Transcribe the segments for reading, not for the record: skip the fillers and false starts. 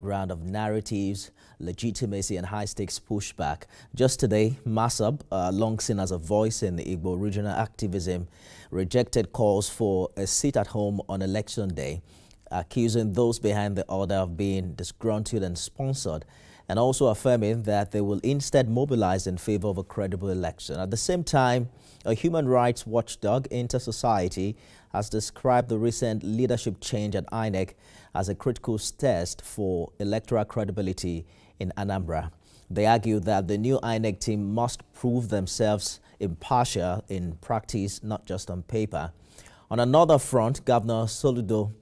Round of narratives, legitimacy, and high-stakes pushback. Just today, Masab, long seen as a voice in the Igbo regional activism, rejected calls for a seat at home on election day, accusing those behind the order of being disgruntled and sponsored, and also affirming that they will instead mobilize in favor of a credible election. At the same time, a human rights watchdog, Inter-Society, has described the recent leadership change at INEC as a critical test for electoral credibility in Anambra. They argue that the new INEC team must prove themselves impartial in practice, not just on paper. On another front, Governor Soludo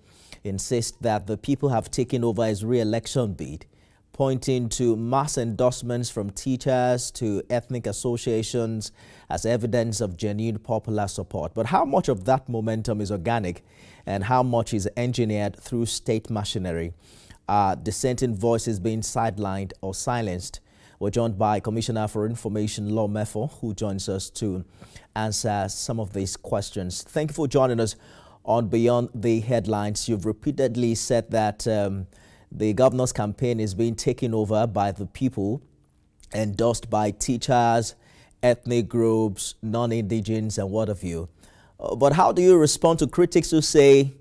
insists that the people have taken over his re-election bid, pointing to mass endorsements from teachers to ethnic associations as evidence of genuine popular support. But how much of that momentum is organic and how much is engineered through state machinery? Are dissenting voices being sidelined or silenced? We're joined by Commissioner for Information Law, Mefor, who joins us to answer some of these questions. Thank you for joining us on Beyond the Headlines. You've repeatedly said that the governor's campaign is being taken over by the people, endorsed by teachers, ethnic groups, non-indigenous, and what have you. But how do you respond to critics who say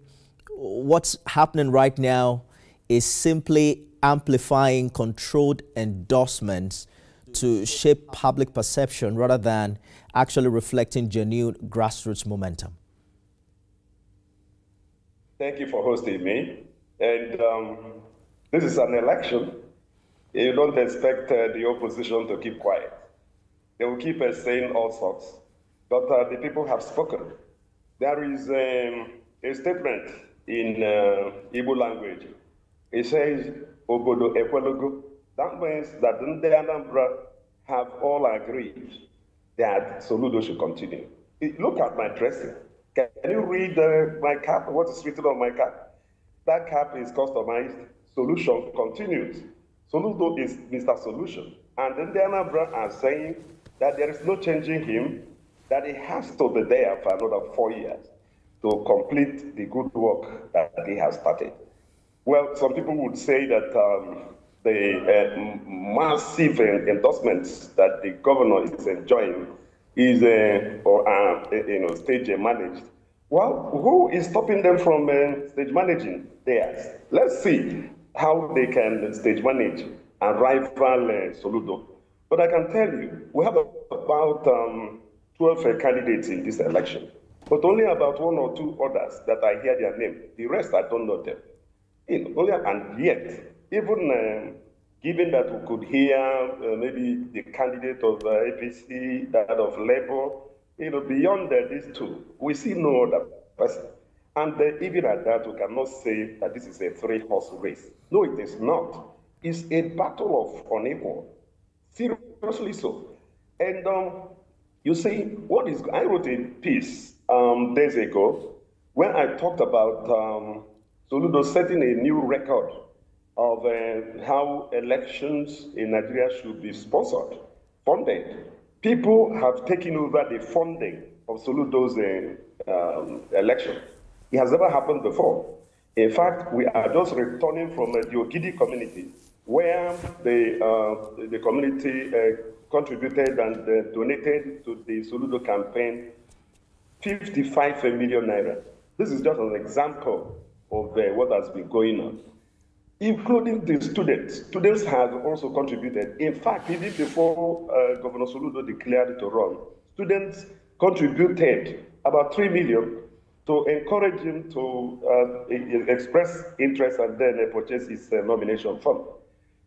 what's happening right now is simply amplifying controlled endorsements to shape public perception rather than actually reflecting genuine grassroots momentum? Thank you for hosting me. And this is an election. You don't expect the opposition to keep quiet. They will keep saying all sorts. But the people have spoken. There is a statement in Igbo language. It says, Obodo Ekwelogo. That means that the Anambra have all agreed that Soludo should continue. Look at my dressing. Can you read my cap? What is written on my cap? That cap is customized. Solution continues. Soludo is Mr. Solution. And then the Anambra are saying that there is no changing him, that he has to be there for another 4 years to complete the good work that he has started. Well, some people would say that the massive endorsements that the governor is enjoying is stage managed. Well, who is stopping them from stage managing theirs? Let's see how they can stage manage and rival Soludo. But I can tell you, we have about 12 candidates in this election, but only about 1 or 2 others that I hear their name. The rest, I don't know them. And yet, even given that we could hear maybe the candidate of APC, that of Labour, beyond these two, we see no other person. And even at that, we cannot say that this is a 3-horse race. No, it is not. It's a battle of unequal. Seriously so. And you see, I wrote a piece days ago when I talked about Soludo setting a new record of how elections in Nigeria should be sponsored, funded. People have taken over the funding of Soludo's election. It has never happened before. In fact, we are just returning from the Ogidi community, where the community contributed and donated to the Soludo campaign 55 million naira. This is just an example of what has been going on, including the students. Students have also contributed. In fact, even before Governor Soludo declared to run, students contributed about 3 million to encourage him to express interest and then purchase his nomination fund.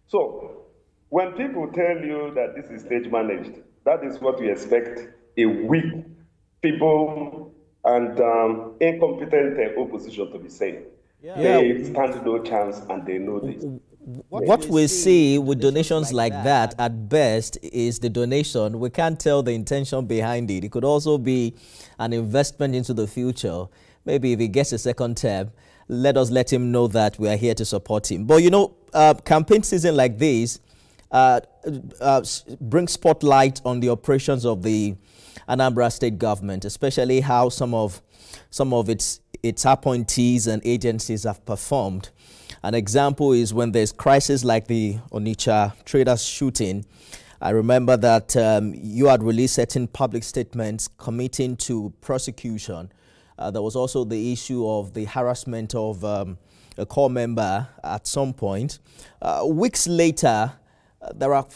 So when people tell you that this is stage managed, that is what we expect a weak, feeble, and incompetent opposition to be saying. Yeah. They stand no chance and they know this. What we see with donations like that, at best, is the donation. We can't tell the intention behind it. It could also be an investment into the future. Maybe if he gets a second term, let us let him know that we are here to support him. But, campaign season like this brings spotlight on the operations of the Anambra state government, especially how some of its appointees and agencies have performed. An example is when there's crisis like the Onitsha traders shooting. I remember that you had released certain public statements committing to prosecution. There was also the issue of the harassment of a core member at some point. Weeks later, there are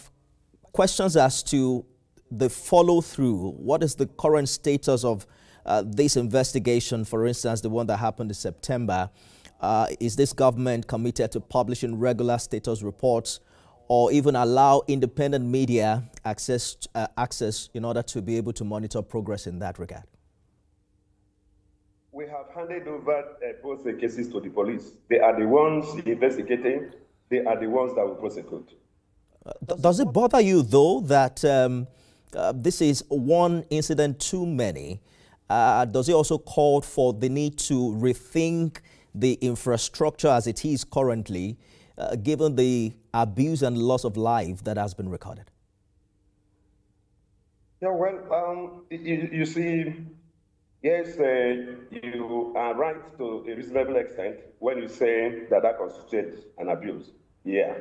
questions as to the follow-through. What is the current status of this investigation, for instance, the one that happened in September? Is this government committed to publishing regular status reports or even allow independent media access in order to be able to monitor progress in that regard? We have handed over both the cases to the police. They are the ones investigating. They are the ones that will prosecute. Does it bother you, though, that this is one incident too many? Does it also call for the need to rethink the infrastructure as it is currently, given the abuse and loss of life that has been recorded? Yeah, well, you see, yes, you are right to a reasonable extent when you say that that constitutes an abuse. Yeah,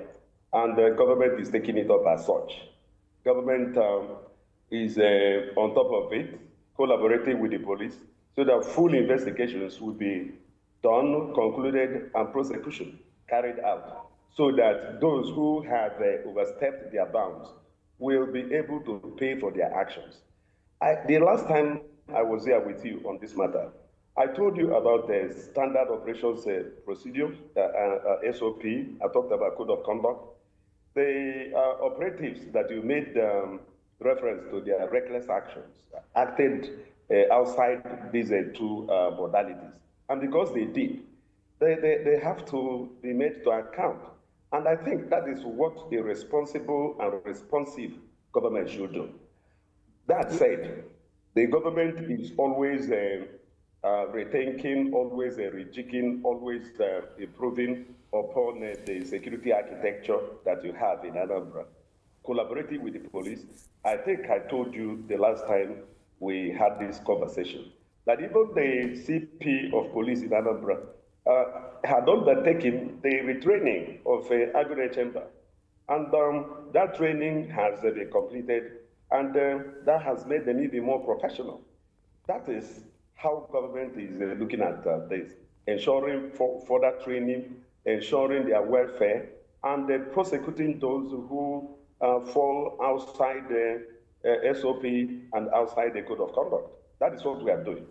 and the government is taking it up as such. Government is on top of it, collaborating with the police, so that full investigations will be done, concluded, and prosecution carried out, so that those who have overstepped their bounds will be able to pay for their actions. The last time I was here with you on this matter, I told you about the standard operations procedure, SOP. I talked about code of conduct. The operatives that you made reference to their reckless actions acted outside these two modalities. And because they did, they have to be made to account. And I think that is what a responsible and responsive government should do. That said, the government is always rethinking, always rejigging, always improving upon the security architecture that you have in Anambra. Collaborating with the police, I think I told you the last time we had this conversation, that even the CP of police in Anambra had undertaken the retraining of Agune Chamber. And that training has been completed, and that has made them even more professional. That is how government is looking at this, ensuring further training, ensuring their welfare, and prosecuting those who fall outside the SOP and outside the code of conduct. That is what we are doing.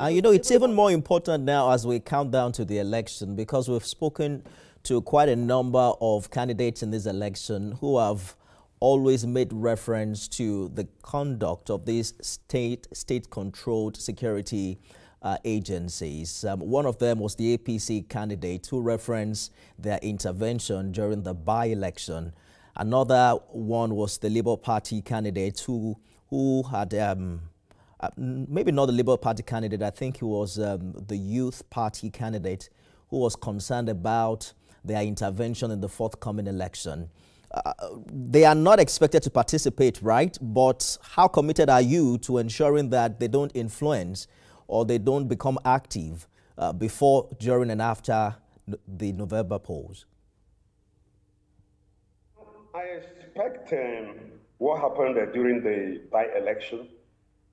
You know, it's even more important now as we count down to the election, because we've spoken to quite a number of candidates in this election who have always made reference to the conduct of these state-controlled security agencies. One of them was the APC candidate who referenced their intervention during the by-election. Another one was the Labour Party candidate who had, maybe not the Labour Party candidate, I think he was the Youth Party candidate who was concerned about their intervention in the forthcoming election. They are not expected to participate, right? But how committed are you to ensuring that they don't influence or they don't become active before, during, and after the November polls? I expect what happened during the by-election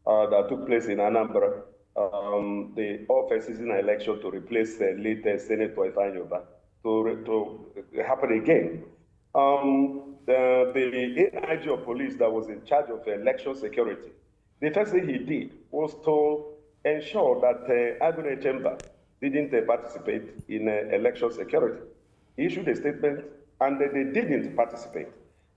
that took place in Anambra, the off-season election to replace the late Senator Ifanyoba, to happen again. The AIG of police that was in charge of election security, the first thing he did was to ensure that Agune Chamber didn't participate in election security. He issued a statement and they didn't participate.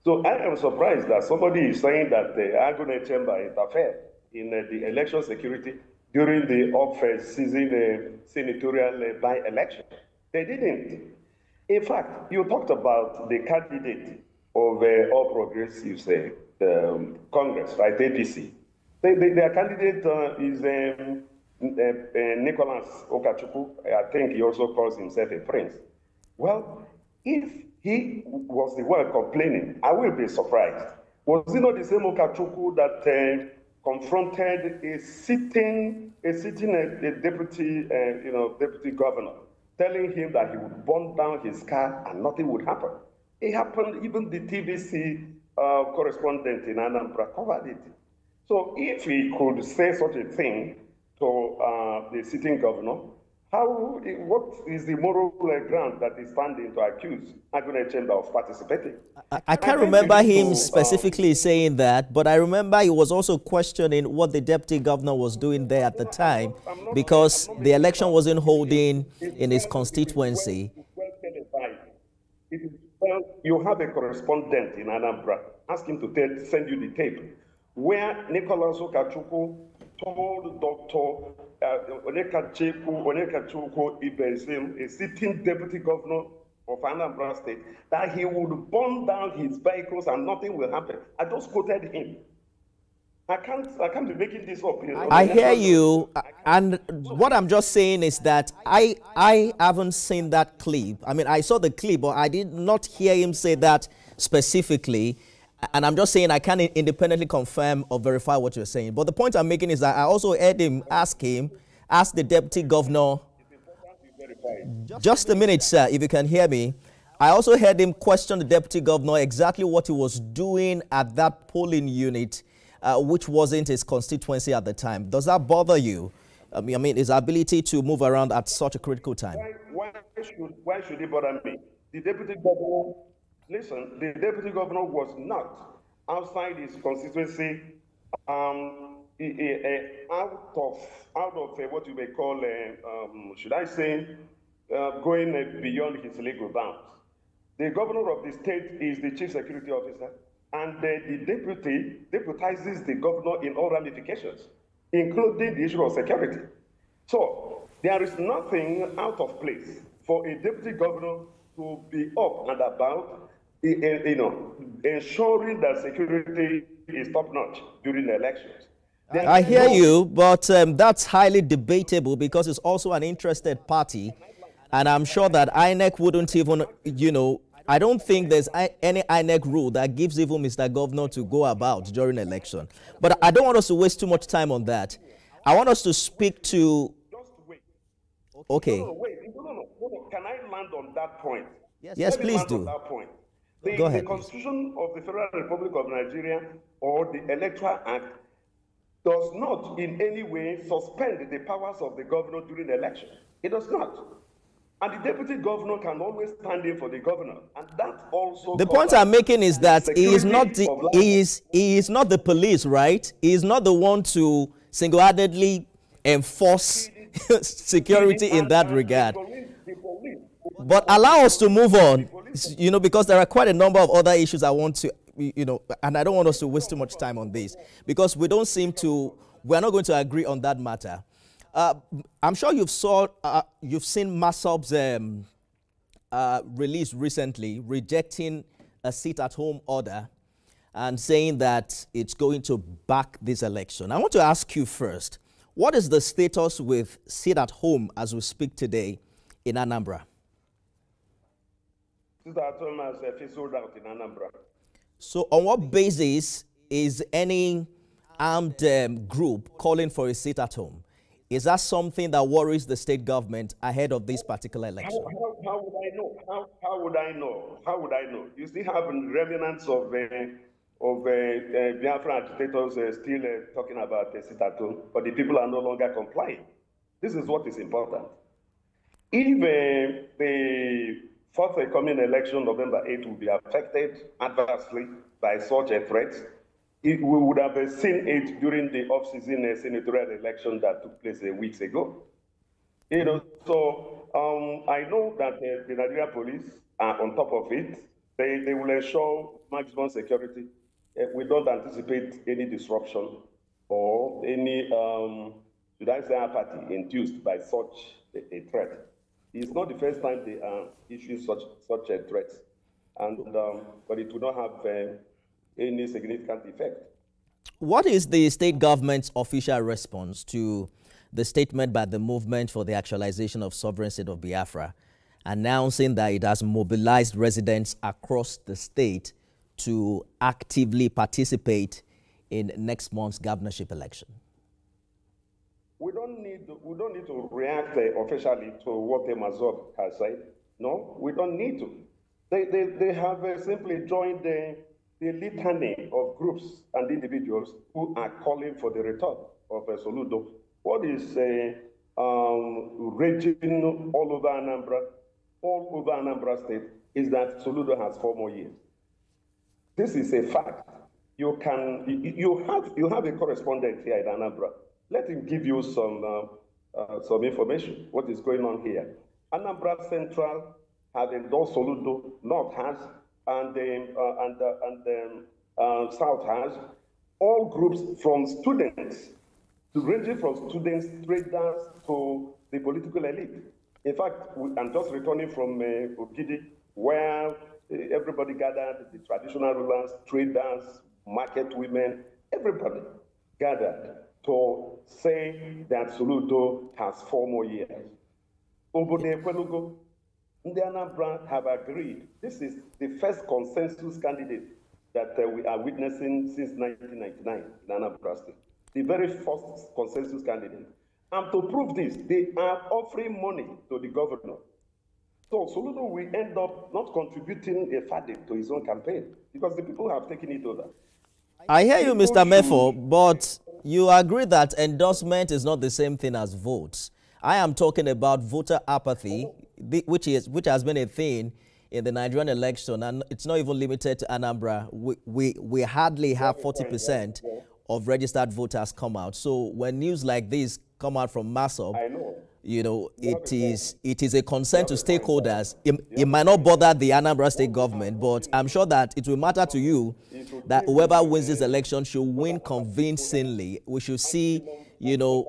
So I am surprised that somebody is saying that the Agune Chamber interfered in the election security during the off-season senatorial by-election. They didn't. In fact, you talked about the candidate of All Progressives Congress, right, APC. Their candidate is Nicholas Okachukwu. I think he also calls himself a prince. Well, if he was the one complaining, I will be surprised. Was it not the same Okachukwu that confronted a sitting deputy governor telling him that he would burn down his car and nothing would happen. It happened, even the TVC correspondent in Anambra covered it. So if he could say such a thing to the sitting governor, what is the moral ground that is standing to accuse Agune Chamber of participating? I can't remember him specifically saying that, but I remember he was also questioning what the deputy governor was doing there at the time, because the election wasn't holding in his constituency. Well, you have a correspondent in Anambra. Ask him to send you the tape where Nicholas Okachuku told Dr. Onekachuku Ibezim, a sitting deputy governor of Anambra State, that he would burn down his vehicles and nothing will happen. I just quoted him. I can't be making this up. I hear you, and what I'm just saying is that I haven't seen that clip. I mean, I saw the clip, but I did not hear him say that specifically. And I'm just saying I can't independently confirm or verify what you're saying. But the point I'm making is that I also heard him ask the deputy governor. Just a minute, sir, if you can hear me. I also heard him question the deputy governor exactly what he was doing at that polling unit, which wasn't his constituency at the time. Does that bother you? I mean, his ability to move around at such a critical time. Why should it bother me? The deputy governor, listen, the deputy governor was not outside his constituency, out of what you may call, should I say, going beyond his legal bounds. The governor of the state is the chief security officer, and the deputy deputizes the governor in all ramifications, including the issue of security. So there is nothing out of place for a deputy governor to be up and about, ensuring that security is top-notch during the elections. I hear you, but that's highly debatable because it's also an interested party. And I'm sure that INEC wouldn't even, I don't think there's any INEC rule that gives even Mr. Governor to go about during election. But I don't want us to waste too much time on that. I want us to speak to... Just wait. Okay. No, wait. No. Can I land on that point? Yes, please do. That point. Go ahead. The Constitution of the Federal Republic of Nigeria or the Electoral Act does not in any way suspend the powers of the governor during the election. It does not. And the deputy governor can always stand in for the governor. And that also... The point I'm making is that he is not the police, right? He is not the one to single-handedly enforce security in that regard. But allow us to move on, because there are quite a number of other issues I want to, and I don't want us to waste too much time on this, because we're not going to agree on that matter. I'm sure you've seen Massob's release recently, rejecting a sit-at-home order and saying that it's going to back this election. I want to ask you first, what is the status with sit-at-home as we speak today in Anambra? Sit-at-home has fizzled out in Anambra. So on what basis is any armed group calling for a sit-at-home? Is that something that worries the state government ahead of this particular election? How would I know? How would I know? How would I know? You still have remnants of Biafra agitators still talking about sit-at-home, but the people are no longer complying. This is what is important. If the forthcoming election, November 8th, will be affected adversely by such a threat, we would have seen it during the off-season senatorial election that took place weeks ago. So I know that the Nigerian police are on top of it. They will ensure maximum security. We don't anticipate any disruption or any, should I say, apathy induced by such a threat. It's not the first time they are issuing such a threat, but it will not have any significant effect. What is the state government's official response to the statement by the Movement for the Actualization of Sovereign State of Biafra, announcing that it has mobilized residents across the state to actively participate in next month's governorship election? we don't need to react officially to what the Mazov has said. No, we don't need to. They have simply joined the litany of groups and individuals who are calling for the return of Soludo. What is raging all over Anambra State, is that Soludo has 4 more years. This is a fact. You have a correspondent here in Anambra. Let him give you some information. What is going on here? Anambra Central has endorsed Soludo, North has, and South has. All groups from students, ranging from students, traders to the political elite. In fact, I'm just returning from Ogidi, where everybody gathered, the traditional rulers, traders, market women, everybody gathered to say that Soludo has 4 more years. Obode Ekwelugo, the Anambra have agreed. This is the first consensus candidate that we are witnessing since 1999 in Anambra State. The very first consensus candidate. And to prove this, they are offering money to the governor. So Soludo will end up not contributing a fading to his own campaign because the people have taken it over. I hear you, Mr. Mefor, but you agree that endorsement is not the same thing as votes. I am talking about voter apathy, which has been a thing in the Nigerian election, and it's not even limited to Anambra. We hardly have 40% of registered voters come out. So when news like this come out from Mefor, you know, it is a concern to stakeholders. It might not bother the Anambra state government, but I'm sure that it will matter to you that whoever wins this election should win convincingly. We should see, you know.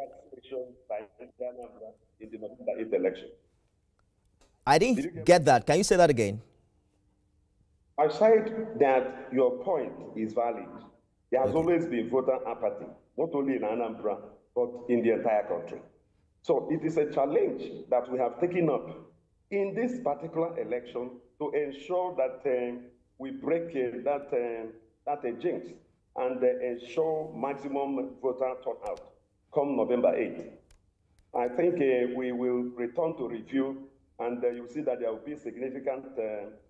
I didn't get that. Can you say that again? I said that your point is valid. There has always been voter apathy, not only in Anambra, but in the entire country. So it is a challenge that we have taken up in this particular election to ensure that we break that jinx and ensure maximum voter turnout come November 8th. I think we will return to review, and you'll see that there will be significant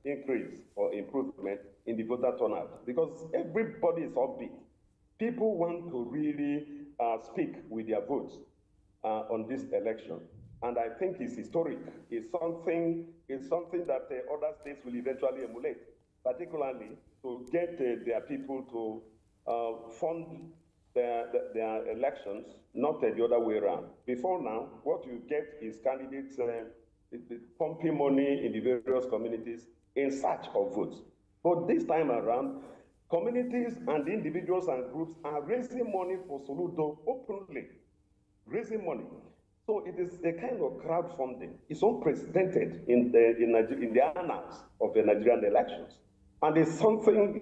increase or improvement in the voter turnout because everybody is upbeat. People want to really speak with their votes on this election, and I think it's historic. It's something that other states will eventually emulate, particularly to get their people to fund their elections, not the other way around. Before now, what you get is candidates pumping money in the various communities in search of votes. But this time around, communities and individuals and groups are raising money for Soludo openly, raising money. So it is a kind of crowdfunding. It's unprecedented in the annals of the Nigerian elections. And it's something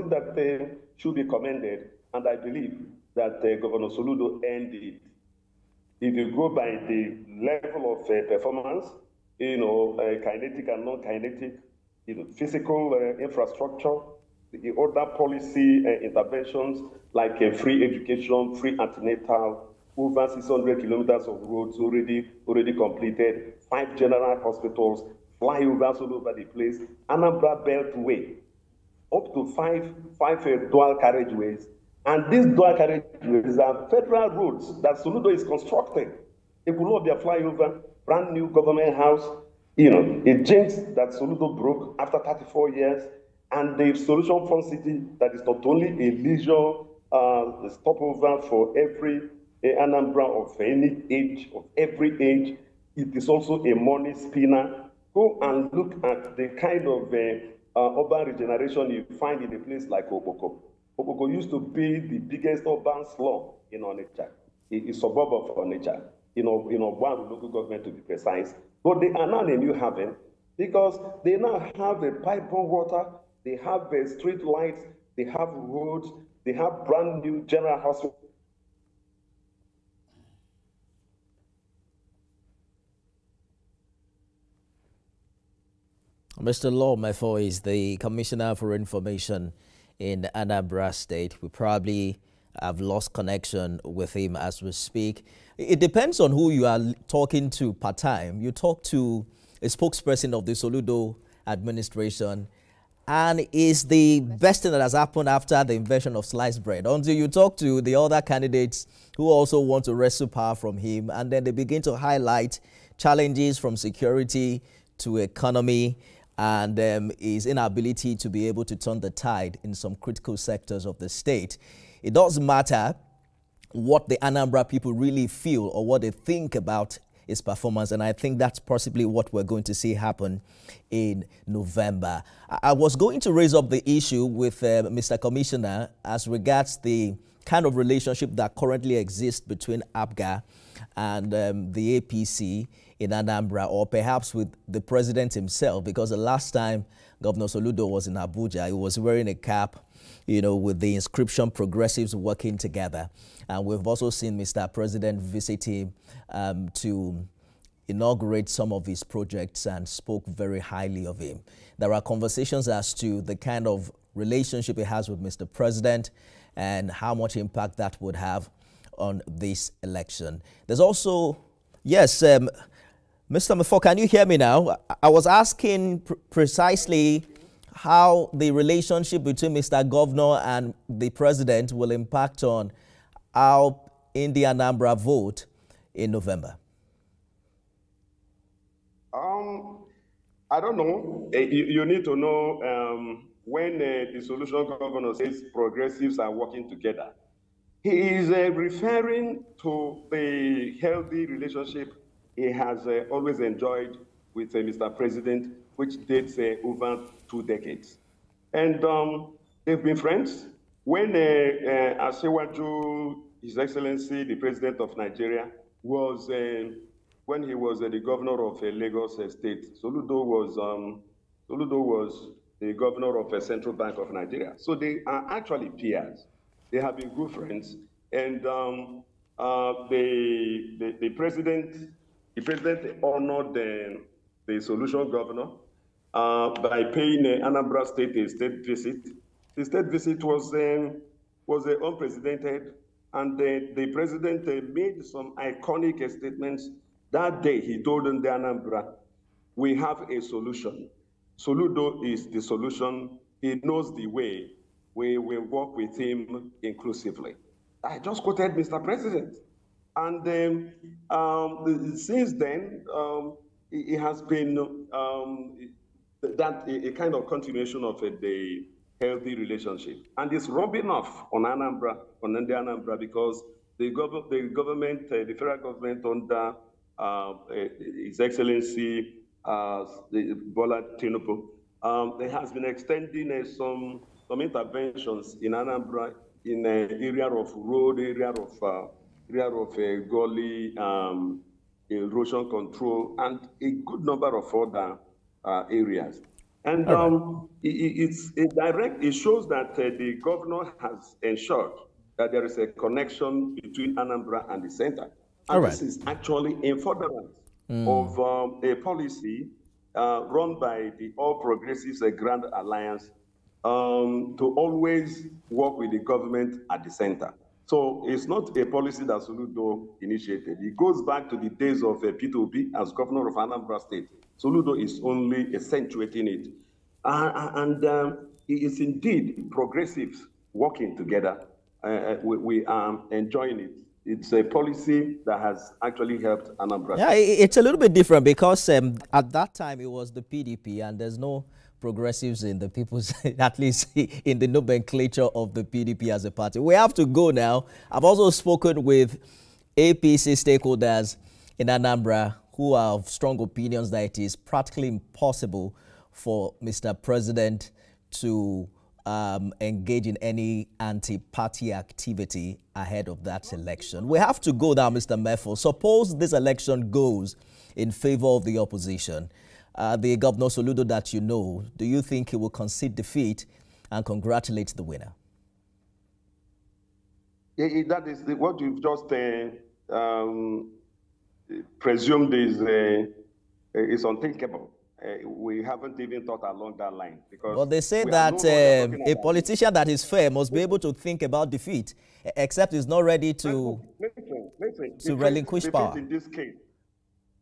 that should be commended, and I believe that Governor Soludo earned it. If you go by the level of performance, kinetic and non-kinetic, physical infrastructure, the other policy interventions like free education, free antenatal, over 600 kilometers of roads already completed, 5 general hospitals, flyovers all over the place, Anambra Beltway, up to five dual carriageways. And these dual carriageways are federal roads that Soludo is constructing. It will not be a flyover, brand new government house, a jinx that Soludo broke after 34 years, and the Solution Fund City that is not only a leisure stopover for every Anambra of any age, of every age, it is also a money spinner. Go and look at the kind of urban regeneration you find in a place like Oboko. Oboko used to be the biggest urban slum in Onitsha, a suburb of Onitsha, one local government to be precise. But they are now in a new haven because they now have a pipe-borne water, they have street lights, they have roads, they have brand new general hospital. Mr. Law Mefor is the Commissioner for Information in Anambra State. We probably I've lost connection with him as we speak. It depends on who you are talking to part-time. You talk to a spokesperson of the Soludo administration, and it's the best thing that has happened after the invention of sliced bread. Until you talk to the other candidates who also want to wrestle power from him, and then they begin to highlight challenges from security to economy and his inability to be able to turn the tide in some critical sectors of the state. It doesn't matter what the Anambra people really feel or what they think about his performance, and I think that's possibly what we're going to see happen in November. I was going to raise up the issue with Mr. Commissioner as regards the kind of relationship that currently exists between APGA and the APC in Anambra, or perhaps with the president himself, because the last time Governor Soludo was in Abuja, he was wearing a cap, you know, with the inscription "Progressives Working Together." And we've also seen Mr. President visit him to inaugurate some of his projects and spoke very highly of him. There are conversations as to the kind of relationship he has with Mr. President and how much impact that would have on this election. There's also, yes, Mr. Mefor, can you hear me now? I was asking precisely how the relationship between Mr. Governor and the President will impact on how in the Anambra vote in November. I don't know. You need to know when the solution governor says progressives are working together. He is referring to the healthy relationship he has always enjoyed with Mr. President, which dates over 2 decades. And they've been friends. When Asewaju, His Excellency, the President of Nigeria, was when he was the governor of Lagos State, Soludo was the governor of Central Bank of Nigeria. So they are actually peers. They have been good friends, and the president honored the solution governor by paying Anambra State a state visit. The state visit was unprecedented, and the president made some iconic statements. That day, he told them, the Anambra, we have a solution. Soludo is the solution. He knows the way. We will work with him inclusively. I just quoted Mr. President. And since then, it has been a kind of continuation of the healthy relationship. And it's rubbing off on Anambra, on the Anambra, because the government, the federal government under His Excellency Bola Tinubu, there has been extending some interventions in Anambra in an area of road, area of gully, erosion control, and a good number of other areas. And it shows that the governor has ensured that there is a connection between Anambra and the center. And this is actually in furtherance of a policy run by the All Progressives Grand Alliance to always work with the government at the center. So it's not a policy that Soludo initiated. It goes back to the days of P2B as governor of Anambra State. Soludo is only accentuating it. And it is indeed progressives working together. We are enjoying it. It's a policy that has actually helped Anambra. Yeah, it's a little bit different because at that time it was the PDP, and there's no progressives in the people's, at least in the nomenclature of the PDP as a party. We have to go now. I've also spoken with APC stakeholders in Anambra who have strong opinions that it is practically impossible for Mr. President to engage in any anti-party activity ahead of that election. We have to go now, Mr. Mefor. Suppose this election goes in favor of the opposition. The Governor Soludo that you know, do you think he will concede defeat and congratulate the winner? That is what you've just presumed is unthinkable. we haven't even thought along that line. Because well, they say that a politician that is fair must be able to think about defeat, except he's not ready to relinquish power. In this case,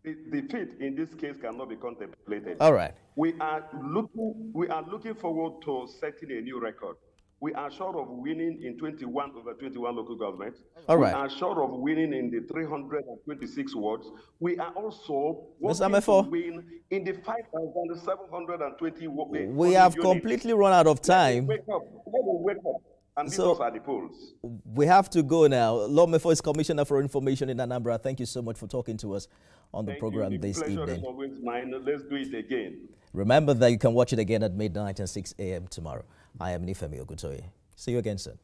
defeat in this case cannot be contemplated. All right. We are looking forward to setting a new record. We are sure of winning in 21 over 21 local governments. All right. We are sure of winning in the 326 wards. We are also Mr. Mefor, to win in the 5,720 wards. We have completely run out of time. Let me wake up. And these are the polls. We have to go now. Lord Mefor is Commissioner for Information in Anambra. Thank you so much for talking to us on the program this evening. Is always mine. Let's do it again. Remember that you can watch it again at midnight and 6 a.m. tomorrow. I am Nifemi Ogutoye. See you again soon.